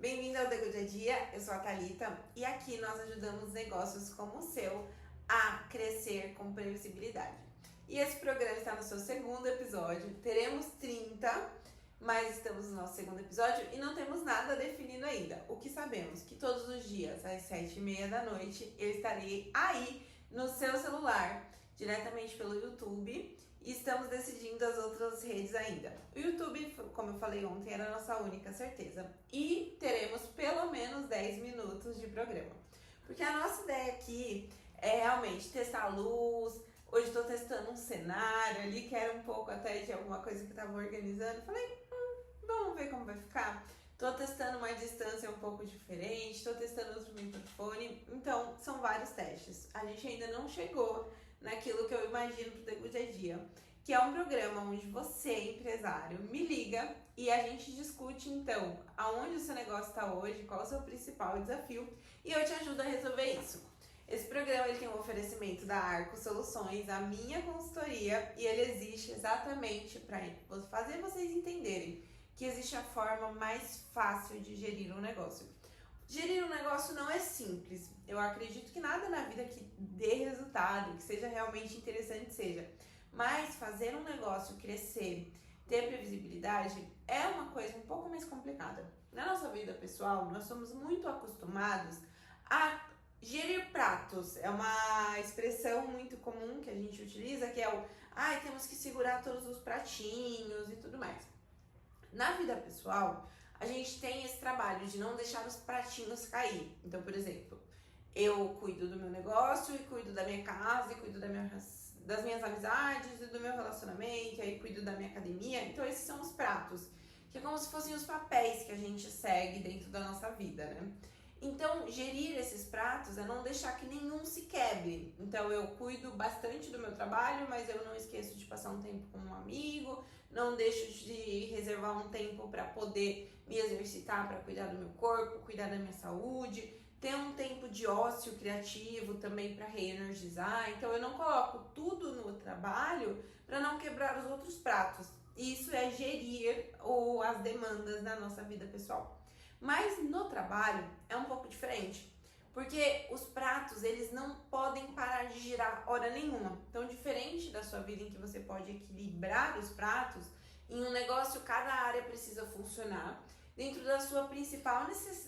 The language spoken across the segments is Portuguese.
Bem-vindo ao The Good Idea, eu sou a Thalita e aqui nós ajudamos negócios como o seu a crescer com previsibilidade. E esse programa está no seu segundo episódio, teremos 30, mas estamos no nosso segundo episódio e não temos nada definido ainda. O que sabemos? Que todos os dias, às 7h30 da noite, eu estarei aí no seu celular, diretamente pelo YouTube, e estamos decidindo as outras redes ainda. O YouTube, como eu falei ontem, era a nossa única certeza. E teremos pelo menos 10 minutos de programa. Porque a nossa ideia aqui é realmente testar a luz. Hoje estou testando um cenário ali, que era um pouco até de alguma coisa que eu estava organizando. Falei, vamos ver como vai ficar. Tô testando uma distância um pouco diferente, tô testando outro microfone, então são vários testes. A gente ainda não chegou naquilo que eu imagino pro The Good Idea, que é um programa onde você, empresário, me liga e a gente discute então aonde o seu negócio está hoje, qual é o seu principal desafio e eu te ajudo a resolver isso. Esse programa ele tem um oferecimento da Arco Soluções, a minha consultoria, e ele existe exatamente para fazer vocês entenderem que existe a forma mais fácil de gerir um negócio. Gerir um negócio não é simples. Eu acredito que nada na vida que dê resultado, que seja realmente interessante seja. Mas fazer um negócio crescer, ter previsibilidade, é uma coisa um pouco mais complicada. Na nossa vida pessoal, nós somos muito acostumados a gerir pratos. É uma expressão muito comum que a gente utiliza, que é o temos que segurar todos os pratinhos e tudo mais. Na vida pessoal, a gente tem esse trabalho de não deixar os pratinhos cair. Então, por exemplo, eu cuido do meu negócio e cuido da minha casa e cuido das minhas amizades e do meu relacionamento, e aí cuido da minha academia. Então, esses são os pratos, que é como se fossem os papéis que a gente segue dentro da nossa vida, né? Então, gerir esses pratos é não deixar que nenhum se quebre. Então, eu cuido bastante do meu trabalho, mas eu não esqueço de passar um tempo com um amigo, não deixo de reservar um tempo para poder me exercitar, para cuidar do meu corpo, cuidar da minha saúde, ter um tempo de ócio criativo também para reenergizar. Então, eu não coloco tudo no trabalho para não quebrar os outros pratos. Isso é gerir as demandas da nossa vida pessoal. Mas no trabalho é um pouco diferente, porque os pratos eles não podem parar de girar hora nenhuma. Então, diferente da sua vida em que você pode equilibrar os pratos, em um negócio cada área precisa funcionar dentro da sua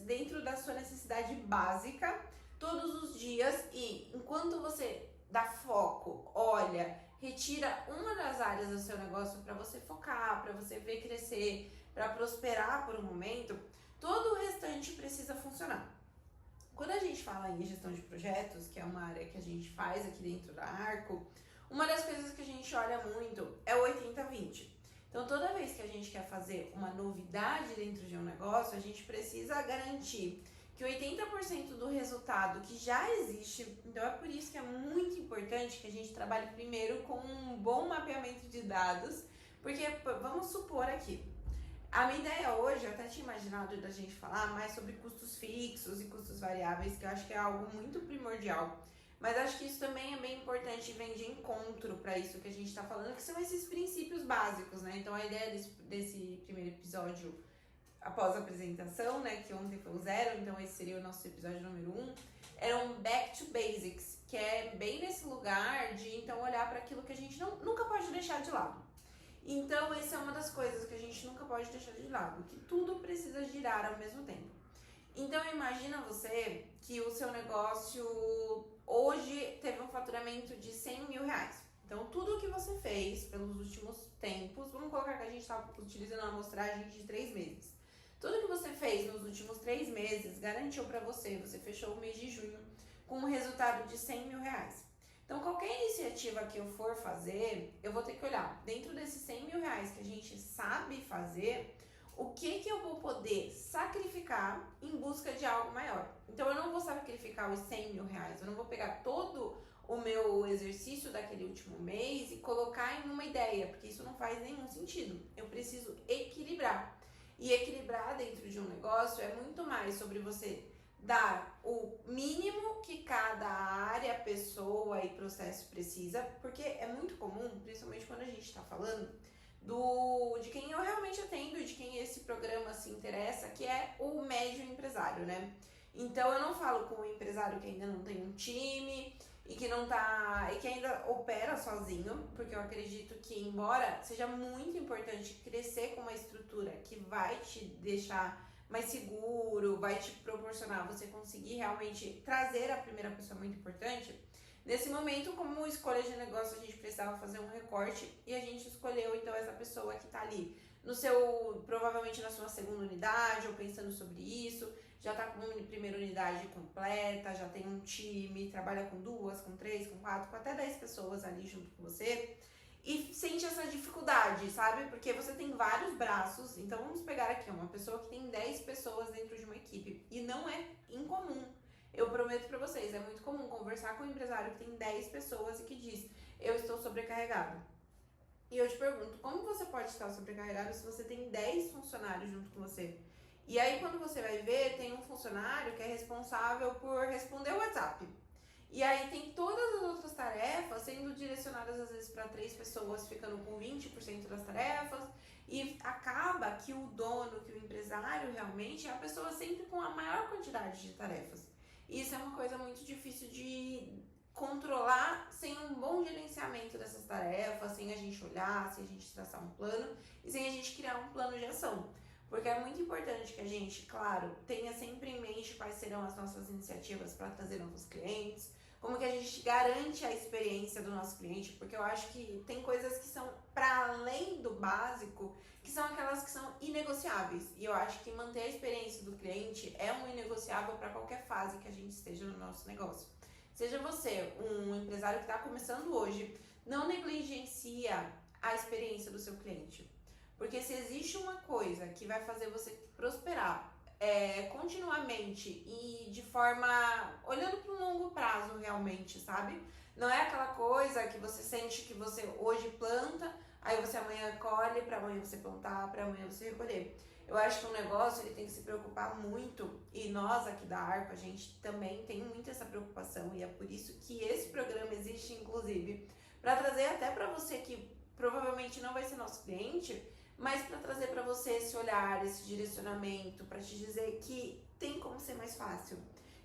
dentro da sua necessidade básica todos os dias, e enquanto você dá foco, olha, retira uma das áreas do seu negócio para você focar, para você ver crescer, para prosperar por um momento, todo o restante precisa funcionar. Quando a gente fala em gestão de projetos, que é uma área que a gente faz aqui dentro da Arco, uma das coisas que a gente olha muito é o 80-20. Então, toda vez que a gente quer fazer uma novidade dentro de um negócio, a gente precisa garantir que 80% do resultado que já existe, então é por isso que é muito importante que a gente trabalhe primeiro com um bom mapeamento de dados, porque vamos supor aqui, a minha ideia hoje, eu até tinha imaginado da gente falar mais sobre custos fixos e custos variáveis, que eu acho que é algo muito primordial. Mas acho que isso também é bem importante e vem de encontro para isso que a gente está falando, que são esses princípios básicos, né? Então a ideia desse primeiro episódio, após a apresentação, né, que ontem foi o 0, então esse seria o nosso episódio número 1, era um back to basics, que é bem nesse lugar de então olhar para aquilo que a gente nunca pode deixar de lado. Então, essa é uma das coisas que a gente nunca pode deixar de lado, que tudo precisa girar ao mesmo tempo. Então, imagina você que o seu negócio hoje teve um faturamento de 100 mil reais. Então, tudo que você fez pelos últimos tempos, vamos colocar que a gente está utilizando uma amostragem de 3 meses. Tudo que você fez nos últimos 3 meses garantiu para você fechou o mês de junho com um resultado de 100 mil reais. Então, qualquer iniciativa que eu for fazer, eu vou ter que olhar dentro desses 100 mil reais que a gente sabe fazer, o que eu vou poder sacrificar em busca de algo maior. Então, eu não vou sacrificar os 100 mil reais, eu não vou pegar todo o meu exercício daquele último mês e colocar em uma ideia, porque isso não faz nenhum sentido. Eu preciso equilibrar. E equilibrar dentro de um negócio é muito mais sobre você dar o mínimo que cada área, pessoa e processo precisa, porque é muito comum, principalmente quando a gente está falando de quem eu realmente atendo, de quem esse programa se interessa, que é o médio empresário, né? Então eu não falo com o empresário que ainda não tem um time e que ainda opera sozinho, porque eu acredito que, embora seja muito importante crescer com uma estrutura que vai te deixar mais seguro, vai te proporcionar você conseguir realmente trazer a primeira pessoa, muito importante. Nesse momento, como escolha de negócio, a gente precisava fazer um recorte e a gente escolheu então essa pessoa que tá ali provavelmente na sua segunda unidade, ou pensando sobre isso, já tá com uma primeira unidade completa, já tem um time, trabalha com 2, com 3, com 4, com até 10 pessoas ali junto com você. E sente essa dificuldade, sabe? Porque você tem vários braços. Então vamos pegar aqui uma pessoa que tem 10 pessoas dentro de uma equipe. E não é incomum. Eu prometo pra vocês, é muito comum conversar com um empresário que tem 10 pessoas e que diz: eu estou sobrecarregado. E eu te pergunto, como você pode estar sobrecarregado se você tem 10 funcionários junto com você? E aí quando você vai ver, tem um funcionário que é responsável por responder o WhatsApp. E aí tem todas as outras tarefas sendo direcionadas às vezes para 3 pessoas, ficando com 20% das tarefas. E acaba que o dono, que o empresário realmente é a pessoa sempre com a maior quantidade de tarefas. Isso é uma coisa muito difícil de controlar sem um bom gerenciamento dessas tarefas, sem a gente olhar, sem a gente traçar um plano e sem a gente criar um plano de ação. Porque é muito importante que a gente, claro, tenha sempre em mente quais serão as nossas iniciativas para trazer novos clientes, como que a gente garante a experiência do nosso cliente, porque eu acho que tem coisas que são para além do básico, que são aquelas que são inegociáveis. E eu acho que manter a experiência do cliente é um inegociável para qualquer fase que a gente esteja no nosso negócio. Seja você um empresário que está começando hoje, não negligencia a experiência do seu cliente. Porque se existe uma coisa que vai fazer você prosperar continuamente e de forma olhando para um longo prazo realmente, sabe? Não é aquela coisa que você sente que você hoje planta, aí você amanhã colhe, para amanhã você plantar, para amanhã você recolher. Eu acho que um negócio ele tem que se preocupar muito, e nós aqui da Arco, a gente também tem muito essa preocupação, e é por isso que esse programa existe, inclusive, para trazer até para você que provavelmente não vai ser nosso cliente, mas para trazer para você esse olhar, esse direcionamento, para te dizer que tem como ser mais fácil,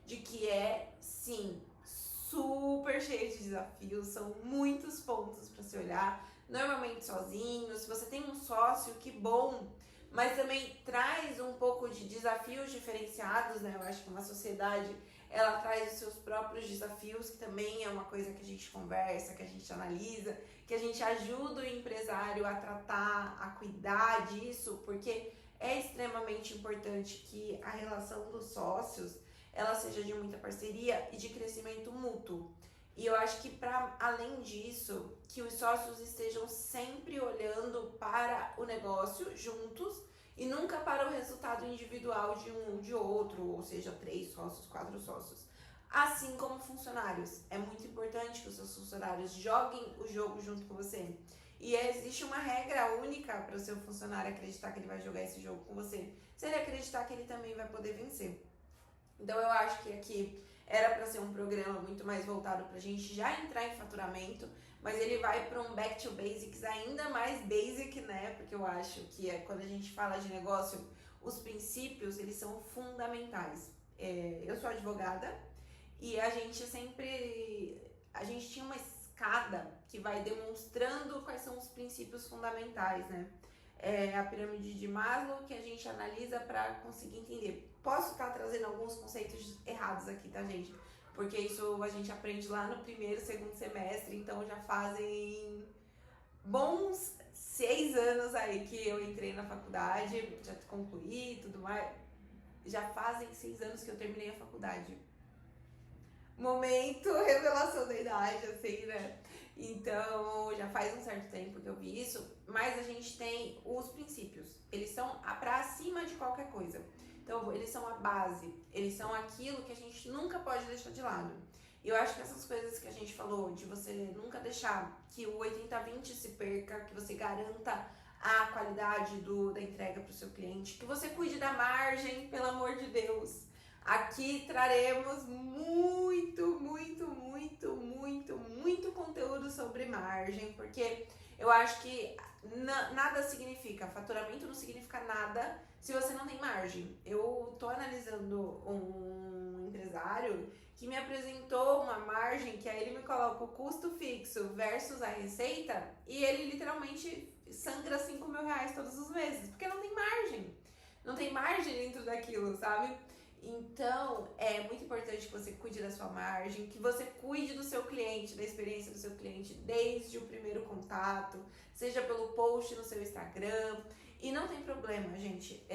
de que é, sim, super cheio de desafios, são muitos pontos para se olhar, normalmente sozinho. Se você tem um sócio, que bom, mas também traz um pouco de desafios diferenciados, né? Eu acho que uma sociedade, ela traz os seus próprios desafios, que também é uma coisa que a gente conversa, que a gente analisa, que a gente ajuda o empresário a tratar, a cuidar disso, porque é extremamente importante que a relação dos sócios, ela seja de muita parceria e de crescimento mútuo. E eu acho que, para além disso, que os sócios estejam sempre olhando para o negócio juntos e nunca para o resultado individual de um ou de outro, ou seja, 3 sócios, 4 sócios. Assim como funcionários. É muito importante que os seus funcionários joguem o jogo junto com você. E existe uma regra única para o seu funcionário acreditar que ele vai jogar esse jogo com você. Se ele acreditar que ele também vai poder vencer. Então eu acho que aqui era para ser um programa muito mais voltado para a gente já entrar em faturamento, mas ele vai para um back to basics ainda mais basic, né? Porque eu acho que quando a gente fala de negócio, os princípios, eles são fundamentais. Eu sou advogada e a gente tinha uma escada que vai demonstrando quais são os princípios fundamentais, né? A pirâmide de Maslow, que a gente analisa para conseguir entender. Posso estar trazendo alguns conceitos errados aqui, tá, gente? Porque isso a gente aprende lá no primeiro, segundo semestre, então já fazem bons 6 anos aí que eu entrei na faculdade, já concluí e tudo mais. Já fazem 6 anos que eu terminei a faculdade. Momento revelação da idade, assim, né? Então, já faz um certo tempo que eu vi isso, mas a gente tem os princípios. Eles são para acima de qualquer coisa. Então, eles são a base, eles são aquilo que a gente nunca pode deixar de lado. E eu acho que essas coisas que a gente falou, de você nunca deixar que o 80-20 se perca, que você garanta a qualidade da entrega para o seu cliente, que você cuide da margem, pelo amor de Deus. Aqui traremos muito conteúdo sobre margem, porque Eu acho que nada significa, faturamento não significa nada se você não tem margem. Eu tô analisando um empresário que me apresentou uma margem que aí ele me coloca o custo fixo versus a receita e ele literalmente sangra 5 mil reais todos os meses, porque não tem margem. Não tem margem dentro daquilo, sabe? Então, é muito importante que você cuide da sua margem, que você cuide do seu cliente, da experiência do seu cliente desde o primeiro contato, seja pelo post no seu Instagram. E não tem problema, gente.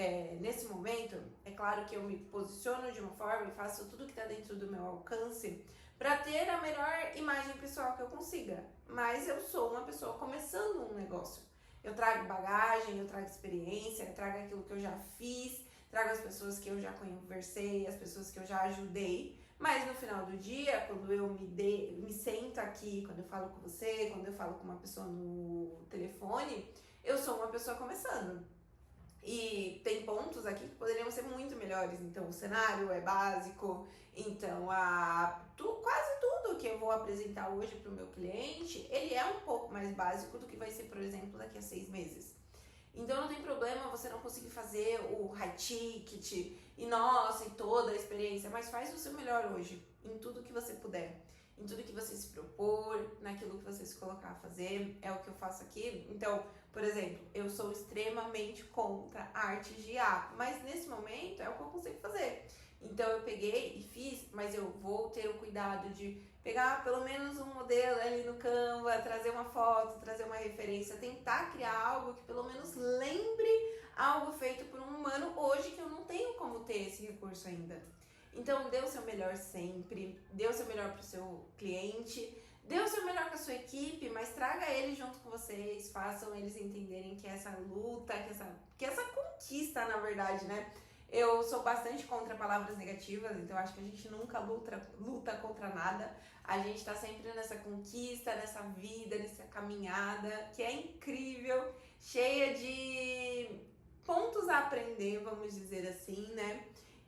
Nesse momento, é claro que eu me posiciono de uma forma e faço tudo que está dentro do meu alcance para ter a melhor imagem pessoal que eu consiga. Mas eu sou uma pessoa começando um negócio. Eu trago bagagem, eu trago experiência, eu trago aquilo que eu já fiz, trago as pessoas que eu já conversei, as pessoas que eu já ajudei, mas no final do dia, quando eu me sento aqui, quando eu falo com você, quando eu falo com uma pessoa no telefone, eu sou uma pessoa começando. E tem pontos aqui que poderiam ser muito melhores, então o cenário é básico, então quase tudo que eu vou apresentar hoje para o meu cliente, ele é um pouco mais básico do que vai ser, por exemplo, daqui a 6 meses. Então não tem problema você não conseguir fazer o high ticket e nossa, e toda a experiência, mas faz o seu melhor hoje, em tudo que você puder, em tudo que você se propor, naquilo que você se colocar a fazer, é o que eu faço aqui. Então, por exemplo, eu sou extremamente contra artes de IA, mas nesse momento é o que eu consigo fazer. Então eu peguei e fiz, mas eu vou ter o cuidado de pegar pelo menos um modelo ali no Canva, trazer uma foto, trazer uma referência, tentar criar algo que pelo menos lembre algo feito por um humano hoje que eu não tenho como ter esse recurso ainda. Então dê o seu melhor sempre, dê o seu melhor para o seu cliente, dê o seu melhor com a sua equipe, mas traga eles junto com vocês, façam eles entenderem que essa luta, que essa conquista, na verdade, né? Eu sou bastante contra palavras negativas, então acho que a gente nunca luta contra nada. A gente tá sempre nessa conquista, nessa vida, nessa caminhada, que é incrível, cheia de pontos a aprender, vamos dizer assim, né?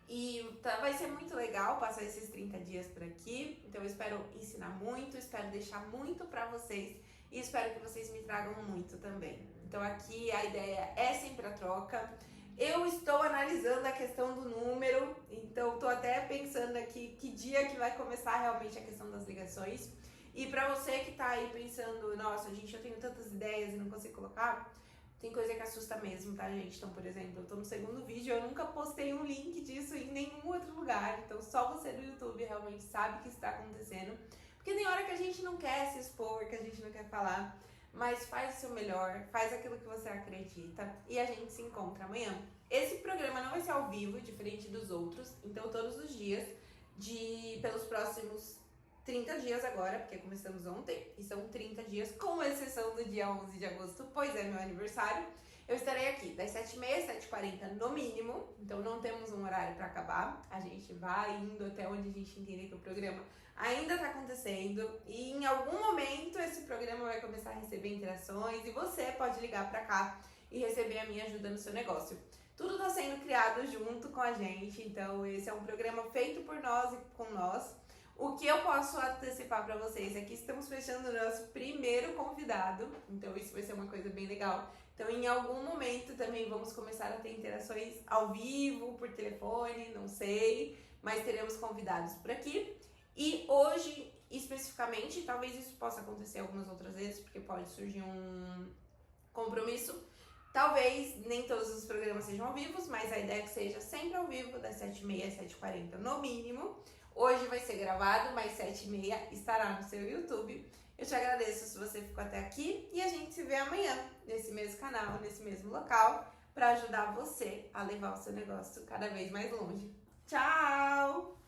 E vai ser muito legal passar esses 30 dias por aqui, então eu espero ensinar muito, espero deixar muito pra vocês e espero que vocês me tragam muito também. Então aqui a ideia é sempre a troca. Eu estou analisando a questão do número, então estou até pensando aqui que dia que vai começar realmente a questão das ligações. E para você que está aí pensando, nossa, gente, eu tenho tantas ideias e não consigo colocar, tem coisa que assusta mesmo, tá, gente? Então, por exemplo, eu tô no segundo vídeo, eu nunca postei um link disso em nenhum outro lugar, então só você do YouTube realmente sabe que isso está acontecendo. Porque tem hora que a gente não quer se expor, que a gente não quer falar, mas faz o seu melhor, faz aquilo que você acredita e a gente se encontra amanhã. Esse programa não vai ser ao vivo, diferente dos outros, então todos os dias, pelos próximos 30 dias agora, porque começamos ontem, e são 30 dias, com exceção do dia 11 de agosto, pois é meu aniversário. Eu estarei aqui das 7h30 às 7h40 no mínimo, então não temos um horário para acabar, a gente vai indo até onde a gente entender que o programa ainda está acontecendo e em algum momento esse programa vai começar a receber interações e você pode ligar para cá e receber a minha ajuda no seu negócio. Tudo está sendo criado junto com a gente, então esse é um programa feito por nós e com nós. O que eu posso antecipar para vocês é que estamos fechando o nosso primeiro convidado, então isso vai ser uma coisa bem legal. Então em algum momento também vamos começar a ter interações ao vivo, por telefone, não sei, mas teremos convidados por aqui. E hoje, especificamente, talvez isso possa acontecer algumas outras vezes, porque pode surgir um compromisso. Talvez nem todos os programas sejam ao vivo, mas a ideia é que seja sempre ao vivo, das 7h30 às 7h40 no mínimo. Hoje vai ser gravado, mas 7h30 estará no seu YouTube. Eu te agradeço se você ficou até aqui e a gente se vê amanhã, nesse mesmo canal, nesse mesmo local, para ajudar você a levar o seu negócio cada vez mais longe. Tchau!